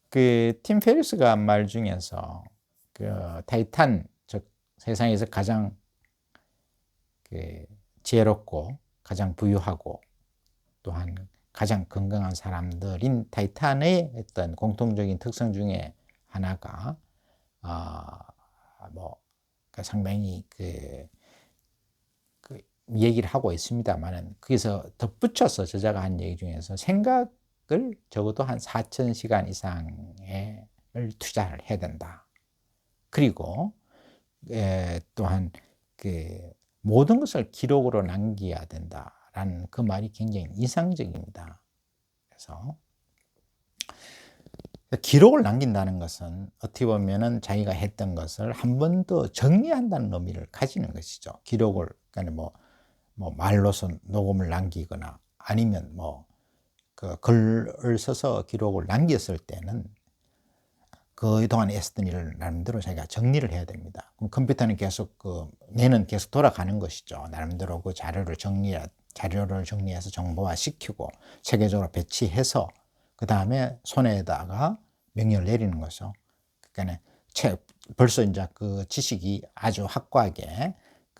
팀 페리스가 한 말 중에서 타이탄, 즉 세상에서 가장 그 지혜롭고 가장 부유하고 또한 가장 건강한 사람들인 타이탄의 어떤 공통적인 특성 중에 하나가 아 뭐 상당히 얘기를 하고 있습니다만은, 거기서 덧붙여서 저자가 한 얘기 중에서 생각을 적어도 한 4,000시간 이상을 투자를 해야 된다. 그리고 또한 모든 것을 기록으로 남겨야 된다라는 그 말이 굉장히 인상적입니다. 그래서 기록을 남긴다는 것은 어떻게 보면은 자기가 했던 것을 한 번 더 정리한다는 의미를 가지는 것이죠. 기록을, 그러니까 뭐 말로서 녹음을 남기거나 아니면 글을 써서 기록을 남겼을 때는 그동안 애쓰던 일을 나름대로 자기가 정리를 해야 됩니다. 그럼 컴퓨터는 계속 뇌는 계속 돌아가는 것이죠. 나름대로 그 자료를 정리해서 정보화시키고 체계적으로 배치해서 그 다음에 손에다가 명령을 내리는 거죠. 그러니까 벌써 이제 그 지식이 아주 확고하게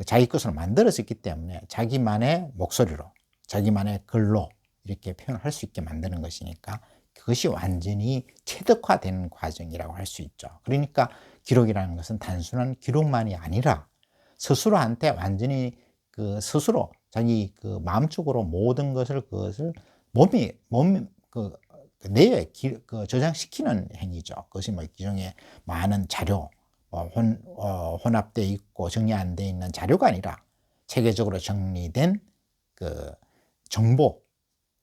자기 것으로 만들어졌기 때문에 자기만의 목소리로, 자기만의 글로 이렇게 표현을 할 수 있게 만드는 것이니까 그것이 완전히 체득화되는 과정이라고 할 수 있죠. 그러니까 기록이라는 것은 단순한 기록만이 아니라 스스로한테 완전히 스스로 자기 마음속으로 모든 것을 그것을 뇌에 저장시키는 행위죠. 그것이 기존에 많은 자료, 혼합되어 있고 정리 안 되어 있는 자료가 아니라 체계적으로 정리된 정보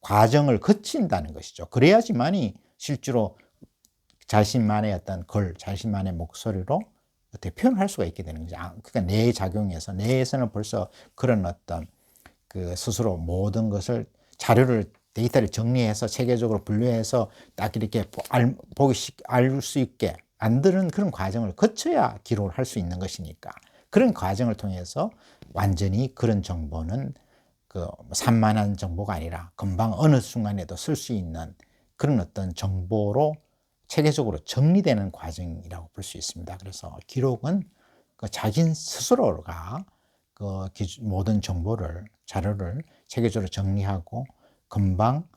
과정을 거친다는 것이죠. 그래야지만이 실제로 자신만의 어떤 자신만의 목소리로 어떻게 표현할 수가 있게 되는 거죠. 그러니까 뇌에 작용해서, 뇌에서는 벌써 그런 어떤 스스로 모든 것을 데이터를 정리해서 체계적으로 분류해서 딱 이렇게 알 수 있게 만드는 그런 과정을 거쳐야 기록을 할 수 있는 것이니까, 그런 과정을 통해서 완전히 그런 정보는 산만한 정보가 아니라 금방 어느 순간에도 쓸 수 있는 그런 어떤 정보로 체계적으로 정리되는 과정이라고 볼 수 있습니다. 그래서 기록은 자기 스스로가 모든 자료를 체계적으로 정리하고 금방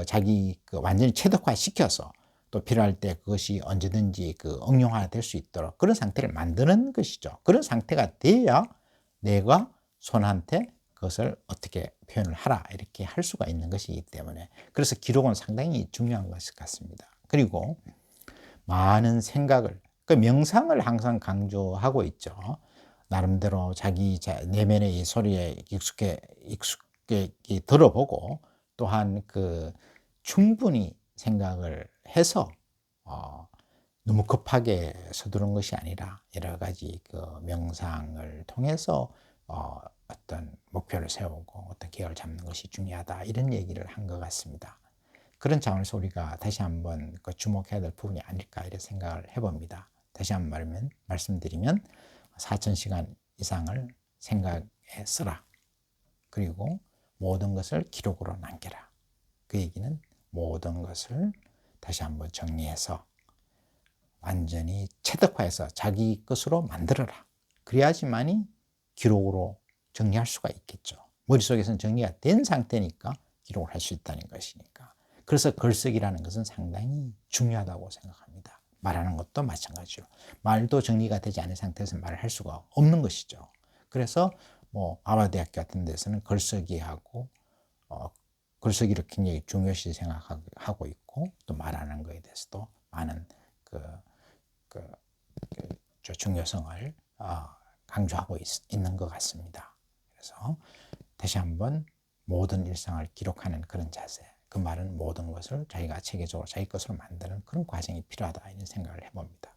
자기 완전히 체득화시켜서 또 필요할 때 그것이 언제든지 응용화될 수 있도록 그런 상태를 만드는 것이죠. 그런 상태가 돼야 내가 손한테 그것을 어떻게 표현을 하라 이렇게 할 수가 있는 것이기 때문에, 그래서 기록은 상당히 중요한 것 같습니다. 그리고 많은 생각을, 명상을 항상 강조하고 있죠. 나름대로 자기 내면의 이 소리에 익숙게 들어보고, 또한 충분히 생각을 해서 너무 급하게 서두른 것이 아니라 여러 가지 명상을 통해서 어떤 목표를 세우고 어떤 계획을 잡는 것이 중요하다, 이런 얘기를 한 것 같습니다. 그런 차원에서 우리가 다시 한번 주목해야 될 부분이 아닐까 이런 생각을 해봅니다. 다시 한번 말씀드리면 4,000시간 이상을 생각에 쓰라. 그리고 모든 것을 기록으로 남겨라. 그 얘기는 모든 것을 다시 한번 정리해서 완전히 체득화해서 자기 것으로 만들어라. 그래야지만이 기록으로 정리할 수가 있겠죠. 머릿속에서는 정리가 된 상태니까 기록을 할 수 있다는 것이니까. 그래서 글쓰기라는 것은 상당히 중요하다고 생각합니다. 말하는 것도 마찬가지죠. 말도 정리가 되지 않은 상태에서 말을 할 수가 없는 것이죠. 그래서 하버드대학교 같은 데서는 글쓰기하고 글쓰기를 굉장히 중요시 생각하고 있고, 또 말하는 것에 대해서도 많은 중요성을 강조하고 있는 것 같습니다. 그래서 다시 한번 모든 일상을 기록하는 그런 자세, 그 말은 모든 것을 자기가 체계적으로 자기 것으로 만드는 그런 과정이 필요하다, 이런 생각을 해봅니다.